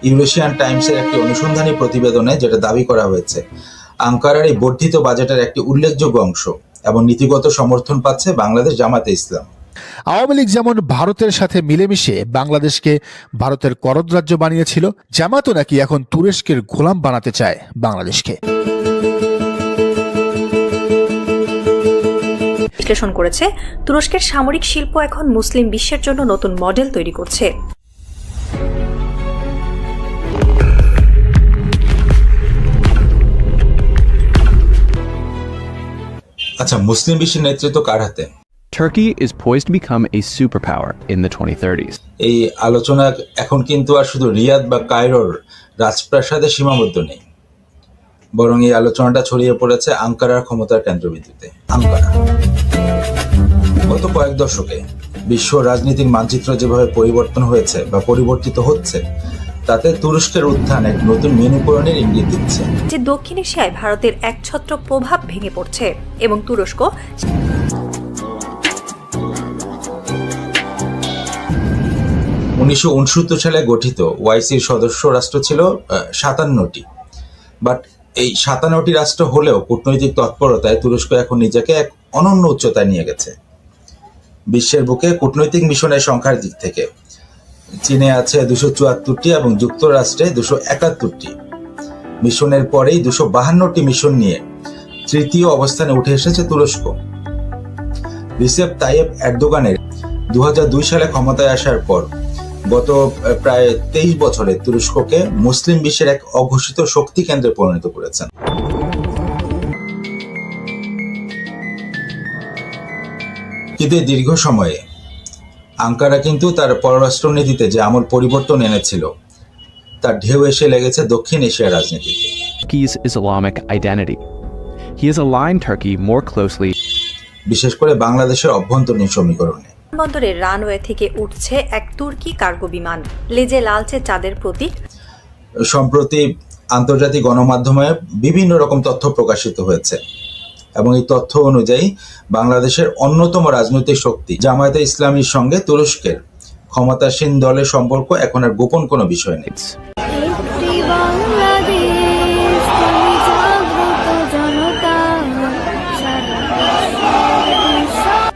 Eurasian টাইমসের একটি অনুসন্ধানী প্রতিবেদনে যেটা দাবি করা হয়েছে, আঙ্কারার এই বর্ধিত বাজেটের একটি উল্লেখযোগ্য অংশ এবং নীতিগত সমর্থন পাচ্ছে বাংলাদেশ জামাতে ইসলাম। আওয়ামী লীগ যেমন ভারতের সাথে মিলেমিশে বাংলাদেশকে ভারতের করদ রাজ্য বানিয়েছিল, জামাতও নাকি এখন তুরস্কের গোলাম বানাতে চায় বাংলাদেশকে। বিশ্লেষণ করেছে, তুরস্কের সামরিক শিল্প এখন মুসলিম বিশ্বের জন্য নতুন মডেল তৈরি করছে। আচ্ছা, মুসলিম বিশ্বের নেতৃত্ব কার হাতে? Turkey is poised to become a superpower in the 2030s. এই আলোচনা এখন কিন্তু আর শুধু রিয়াদ বা কায়রোর রাজপ্রাসাদে সীমাবদ্ধ নেই, বরং এই আলোচনাটা ছড়িয়ে পড়েছে আঙ্কারার ক্ষমতার কেন্দ্রবিন্দুতে। আঙ্কারা গত কয়েক দশকে বিশ্ব রাজনীতির মানচিত্র যেভাবে পরিবর্তন হয়েছে বা পরিবর্তিত হচ্ছে, তাতে তুরস্কের উত্থান এক নতুন মেরুকরণের ইঙ্গিত দিচ্ছে। যে দক্ষিণ এশিয়ায় ভারতের একছত্র প্রভাব ভেঙে পড়ছে এবং তুরস্ক 1969 সালে গঠিত ওআইসির সদস্য রাষ্ট্র ছিল 57টি, বাট এই 57টি রাষ্ট্র হলেও কূটনৈতিক তৎপরতায় তুরস্ক এখন নিজেকে এক অনন্য উচ্চতায় নিয়ে গেছে। বিশ্বের বুকে কূটনৈতিক মিশনের সংখ্যার দিক থেকে চীনে আছে 274টি এবং যুক্তরাষ্ট্রে 271টি। মিশনের পরেই 252টি মিশন নিয়ে তৃতীয় অবস্থানে উঠে এসেছে তুরস্ক। রিসেপ তাইয়েপ এরদোগানের 2002 সালে ক্ষমতায় আসার পর গত প্রায় 23 বছরে তুরস্ককে মুসলিম বিশ্বের এক অঘোষিত শক্তি কেন্দ্রে পরিণত করেছেন। কিন্তু এই দীর্ঘ সময়ে আঙ্কারা কিন্তু তার পররাষ্ট্রনীতিতে যে আমূল পরিবর্তন এনেছিল, তার ঢেউ এসে লেগেছে দক্ষিণ এশিয়ার রাজনীতিতে। Turkey's Islamic identity. He has aligned Turkey more closely. বিশেষ করে বাংলাদেশের অভ্যন্তরীণ সমীকরণে। বন্দরের রানওয়ে থেকে উঠছে এক তুর্কি কার্গো বিমান, লেজে লালচে চাঁদের প্রতীক। সম্প্রতি আন্তর্জাতিক গণমাধ্যমে বিভিন্ন রকম তথ্য প্রকাশিত হয়েছে এবং এই তথ্য অনুযায়ী বাংলাদেশের অন্যতম রাজনৈতিক শক্তি জামায়াতে ইসলামীর সঙ্গে তুরস্কের ক্ষমতাসীন দলের সম্পর্ক এখন আর গোপন কোনো বিষয় নেই।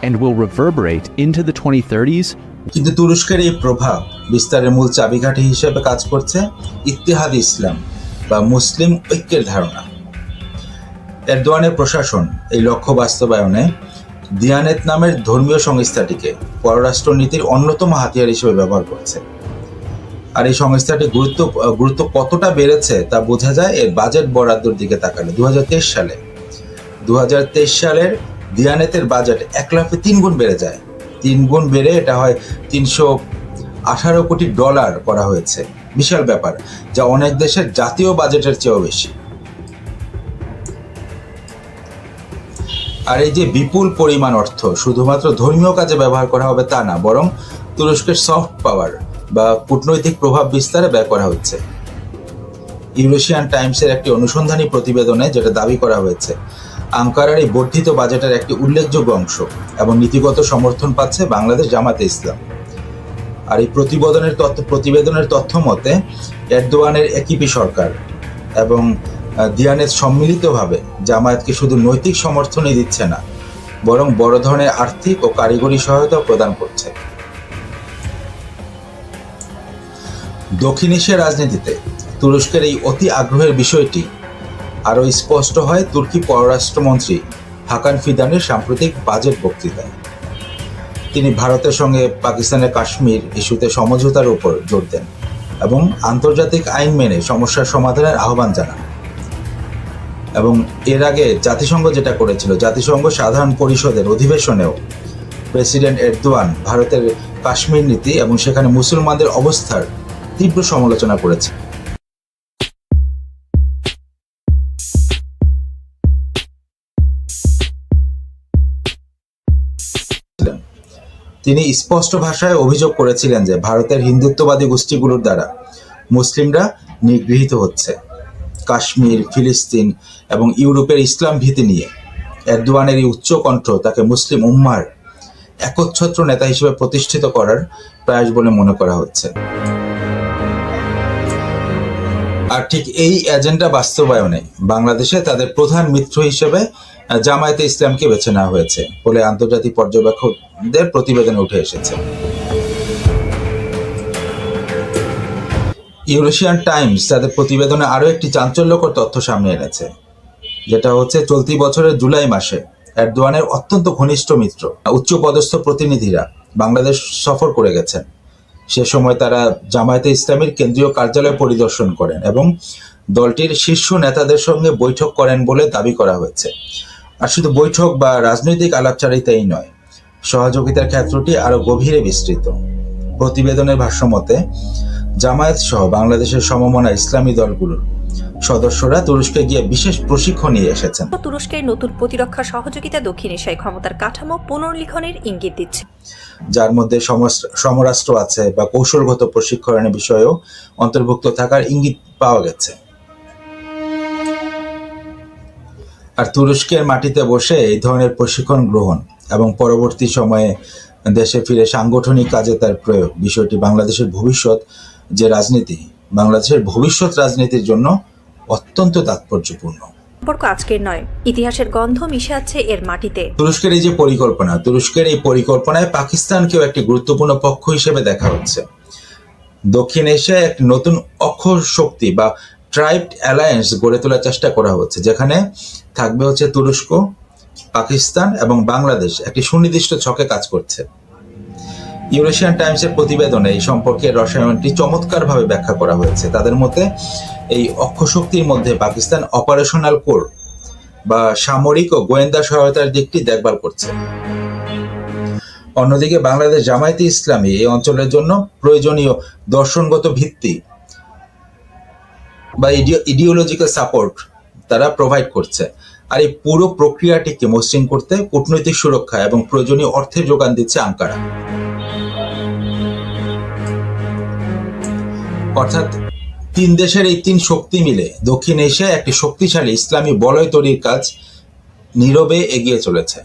And will reverberate into the 2030s. কিন্তু তুরস্কের এই প্রভাব বিস্তারের মূল চাবিকাঠি হিসেবে কাজ করছে ইত্তেহাদ ইসলাম বা মুসলিম ঐক্যের ধারণা। এরদোয়ানের প্রশাসন এই লক্ষ্য বাস্তবায়নে দিয়ানেত নামের ধর্মীয় সংস্থাটিকে পররাষ্ট্রনীতির অন্যতম হাতিয়ার হিসেবে ব্যবহার করছে। আর এই সংস্থাটির গুরুত্ব কতটা বেড়েছে তা বোঝা যায় এর বাজেট বরাদ্দর দিকে তাকালে। 2023 সালের দিয়ানেতের বাজেট 1 লাফে 3 গুণ বেড়ে যায়। 3 গুণ বেড়ে এটা হয় $318 কোটি করা হয়েছে। বিশাল ব্যাপার, যা অনেক দেশের জাতীয় বাজেটের চেয়েও বেশি। আর এই যে বিপুল পরিমাণ অর্থ শুধুমাত্র ধর্মীয় কাজে ব্যবহার করা হবে তা না, বরং তুরস্কের সফট পাওয়ার বা কূটনৈতিক প্রভাব বিস্তারে ব্যয় করা হচ্ছে। ইউরেশিয়ান টাইমসের একটি অনুসন্ধানী প্রতিবেদনে যেটা দাবি করা হয়েছে, আঙ্কারার এই বর্ধিত বাজেটের একটি উল্লেখযোগ্য অংশ এবং নীতিগত সমর্থন পাচ্ছে বাংলাদেশ জামাতে ইসলাম। আর এই প্রতিবেদনের তথ্য মতে এরদোয়ানের একিপি সরকার এবং দিয়ানেত সম্মিলিতভাবে জামায়াতকে শুধু নৈতিক সমর্থনই দিচ্ছে না, বরং বড় ধরনের আর্থিক ও কারিগরি সহায়তা প্রদান করছে। দক্ষিণ এশিয়ার রাজনীতিতে তুরস্কের এই অতি আগ্রহের বিষয়টি আরও স্পষ্ট হয় তুর্কি পররাষ্ট্রমন্ত্রী হাকান ফিদানের সাম্প্রতিক বাজেট বক্তৃতায়। তিনি ভারতের সঙ্গে পাকিস্তানের কাশ্মীর ইস্যুতে সমঝোতার উপর জোর দেন এবং আন্তর্জাতিক আইন মেনে সমস্যার সমাধানের আহ্বান জানান। এবং এর আগে জাতিসংঘ যেটা করেছিল, জাতিসংঘ সাধারণ পরিষদের অধিবেশনেও প্রেসিডেন্ট এরদোয়ান ভারতের কাশ্মীর নীতি এবং সেখানে মুসলমানদের অবস্থার তীব্র সমালোচনা করেছে। তিনি স্পষ্ট ভাষায় অভিযোগ করেছিলেন যে ভারতের হিন্দুত্ববাদী গোষ্ঠীগুলোর দ্বারা মুসলিমরা নিগৃহীত হচ্ছে। কাশ্মীর, ফিলিস্তিন এবং ইউরোপের ইসলাম ভীতি নিয়ে এরদোয়ানের এই উচ্চ কণ্ঠ তাকে মুসলিম উম্মার একচ্ছত্র নেতা হিসেবে প্রতিষ্ঠিত করার প্রয়াস বলে মনে করা হচ্ছে। আর ঠিক এই এজেন্ডা বাস্তবায়নে বাংলাদেশে তাদের প্রধান মিত্র হিসেবে জামায়াতে ইসলামকে বেছে নেওয়া হয়েছে বলে আন্তর্জাতিক পর্যবেক্ষকদের প্রতিবেদনে উঠে এসেছে। ইউরেশিয়ান টাইমস তাদের প্রতিবেদনে আরও একটি চাঞ্চল্যকর তথ্য সামনে এনেছে, যেটা হচ্ছে চলতি বছরের জুলাই মাসে এরদোয়ানের অত্যন্ত ঘনিষ্ঠ মিত্র উচ্চপদস্থ প্রতিনিধিরা বাংলাদেশ সফর করে গেছেন। সে সময় তারা জামায়াতে ইসলামীর কেন্দ্রীয় কার্যালয় পরিদর্শন করেন এবং দলটির শীর্ষ নেতাদের সঙ্গে বৈঠক করেন বলে দাবি করা হয়েছে। আর শুধু বৈঠক বা রাজনৈতিক আলাপচারিতাই নয়, সহযোগিতার ক্ষেত্রটি আরও গভীরে বিস্তৃত। প্রতিবেদনের ভাষ্যমতে জামায়াত সহ বাংলাদেশের সমমনা ইসলামী দলগুলোর সদস্যরা তুরস্কে গিয়ে বিশেষ প্রশিক্ষণ নিয়ে এসেছেন। তুরস্কের নতুন প্রতিরক্ষা সহযোগিতা দক্ষিণ এশিয়ায় ক্ষমতার কাঠামো পুনর্লিখনের ইঙ্গিত দিচ্ছে, যার মধ্যে সমরাস্ত্র আছে বা কৌশলগত প্রশিক্ষণের বিষয়েও অন্তর্ভুক্ত থাকার ইঙ্গিত পাওয়া গেছে। আর তুরস্কের মাটিতে বসে এই ধরনের প্রশিক্ষণ গ্রহণ এবং পরবর্তী সময়ে দেশে ফিরে সাংগঠনিক কাজে তার প্রয়োগ বিষয়টি বাংলাদেশের ভবিষ্যৎ যে রাজনীতি, বাংলাদেশের ভবিষ্যৎ রাজনীতির জন্য অত্যন্ত তাৎপর্যপূর্ণ। সম্পর্ক আজকের নয়, ইতিহাসের গন্ধ মিশে আছে এর মাটিতে। তুরস্কের এই যে তুরস্কের এই পরিকল্পনায় পাকিস্তানকেও একটি গুরুত্বপূর্ণ পক্ষ হিসেবে দেখা হচ্ছে। দক্ষিণ এশিয়ায় এক নতুন অক্ষ শক্তি বা ট্রাইবড অ্যালায়েন্স গড়ে তোলার চেষ্টা করা হচ্ছে, যেখানে থাকবে হচ্ছে তুরস্ক, পাকিস্তান এবং বাংলাদেশ একটি সুনির্দিষ্ট ছকে কাজ করছে। ইউরেশিয়ান টাইমসের প্রতিবেদনে এই সম্পর্কের রসায়নটি চমৎকারভাবে ব্যাখ্যা করা হয়েছে। তাদের মতে এই অক্ষশক্তির মধ্যে পাকিস্তান অপারেশনাল কোর বা সামরিক ও গোয়েন্দা সহায়তার দিকটি দেখভাল করছে। অন্যদিকে বাংলাদেশ জামায়াতে ইসলামী এই অঞ্চলের জন্য প্রয়োজনীয় দর্শনগত ভিত্তি বা ইডিওলজিক্যাল সাপোর্ট তারা প্রোভাইড করছে। আর এই পুরো প্রক্রিয়াটিকে মসৃণ করতে কূটনৈতিক সুরক্ষা এবং প্রয়োজনীয় অর্থের যোগান দিচ্ছে আঙ্কারা। অর্থাৎ তিন দেশের এই তিন শক্তি মিলে দক্ষিণ এশিয়ায় একটি শক্তিশালী ইসলামী বলয় তৈরির কাজ নীরবে এগিয়ে চলেছে।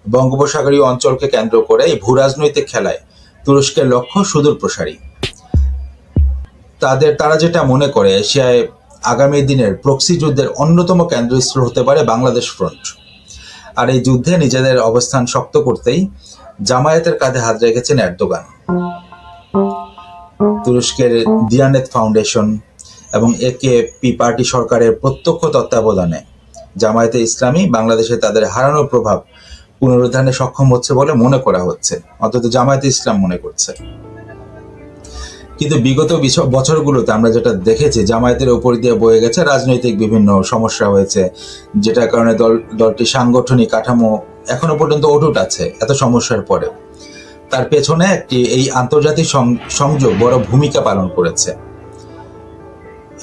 বঙ্গোপসাগরীয় অঞ্চলকে কেন্দ্র করে এই ভূরাজনৈতিক খেলায় তুরস্কের লক্ষ্য সুদূর প্রসারী। তারা যেটা মনে করে এশিয়ায় আগামী দিনের প্রক্সি যুদ্ধের অন্যতম কেন্দ্রস্থল হতে পারে বাংলাদেশ ফ্রন্ট। আর এই যুদ্ধে নিজেদের অবস্থান শক্ত করতেই জামায়াতের কাঁধে হাত রেখেছেন এরদোগান। তুরস্কের দিয়ানেত ফাউন্ডেশন এবং একেপি পার্টি সরকারের প্রত্যক্ষ তত্ত্বাবধানে জামায়াতে ইসলামী বাংলাদেশে তাদের হারানো প্রভাব পুনরুদ্ধারে সক্ষম হচ্ছে বলে মনে করা হচ্ছে, অন্তত জামায়াতে ইসলাম মনে করছে। কিন্তু বিগত বছরগুলোতে আমরা যেটা দেখেছি, জামায়াতের উপর দিয়ে বয়ে গেছে রাজনৈতিক বিভিন্ন সমস্যা হয়েছে, যেটার কারণে দলটি সাংগঠনিক কাঠামো এখনো পর্যন্ত অটুট আছে। এত সমস্যার পরে তার পেছনে এই আন্তর্জাতিক সংযোগ বড় ভূমিকা পালন করেছে।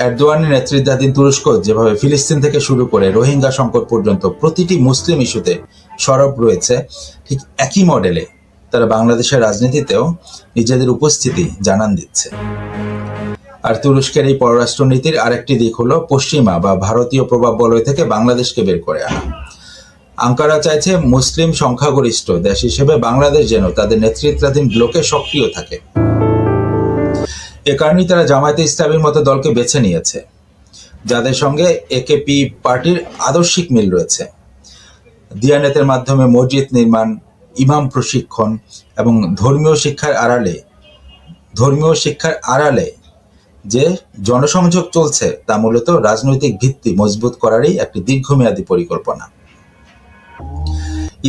এরদোয়ানের নেতৃত্বাধীন তুরস্ক যেভাবে ফিলিস্তিন থেকে শুরু করে রোহিঙ্গা সংকট পর্যন্ত প্রতিটি মুসলিম ইস্যুতে সরব রয়েছে, ঠিক একই মডেলে তারা বাংলাদেশের রাজনীতিতেও নিজেদের উপস্থিতি জানান দিচ্ছে। আর তুরস্কের এই পররাষ্ট্রনীতির আরেকটি দিক হলো পশ্চিমা বা ভারতীয় প্রভাব বলয় থেকে বাংলাদেশকে বের করে আনা। আঙ্কারা চাইছে মুসলিম সংখ্যাগরিষ্ঠ দেশ হিসেবে বাংলাদেশ যেন তাদের নেতৃত্বাধীন ব্লকে সক্রিয় থাকে। এ কারণেই তারা জামায়াতে ইসলামীর মতো দলকে বেছে নিয়েছে, যাদের সঙ্গে একেপি পার্টির আদর্শিক মিল রয়েছে। দিয়ানেতের মাধ্যমে মসজিদ নির্মাণ, ইমাম প্রশিক্ষণ এবং ধর্মীয় শিক্ষার আড়ালে যে জনসংযোগ চলছে তা মূলত রাজনৈতিক ভিত্তি মজবুত করারই একটি দীর্ঘমেয়াদী পরিকল্পনা।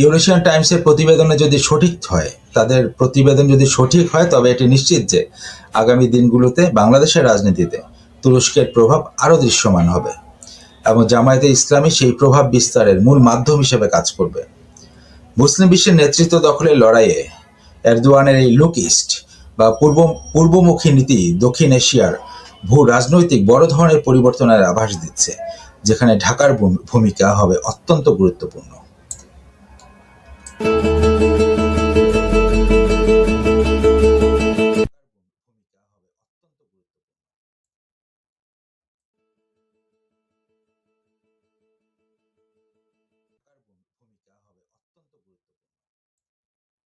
ইউরেশিয়ান টাইমসের প্রতিবেদনে যদি সঠিক হয় তবে এটি নিশ্চিত যে আগামী দিনগুলোতে বাংলাদেশের রাজনীতিতে তুরস্কের প্রভাব আরও দৃশ্যমান হবে এবং জামায়াতে ইসলামী সেই প্রভাব বিস্তারের মূল মাধ্যম হিসেবে কাজ করবে। মুসলিম বিশ্বের নেতৃত্ব দখলের লড়াইয়ে এরদোয়ানের এই লুক ইস্ট বা পূর্বমুখী নীতি দক্ষিণ এশিয়ার ভূ রাজনৈতিক বড় ধরনের পরিবর্তনের আভাস দিচ্ছে, যেখানে ঢাকার ভূমিকা হবে অত্যন্ত গুরুত্বপূর্ণ।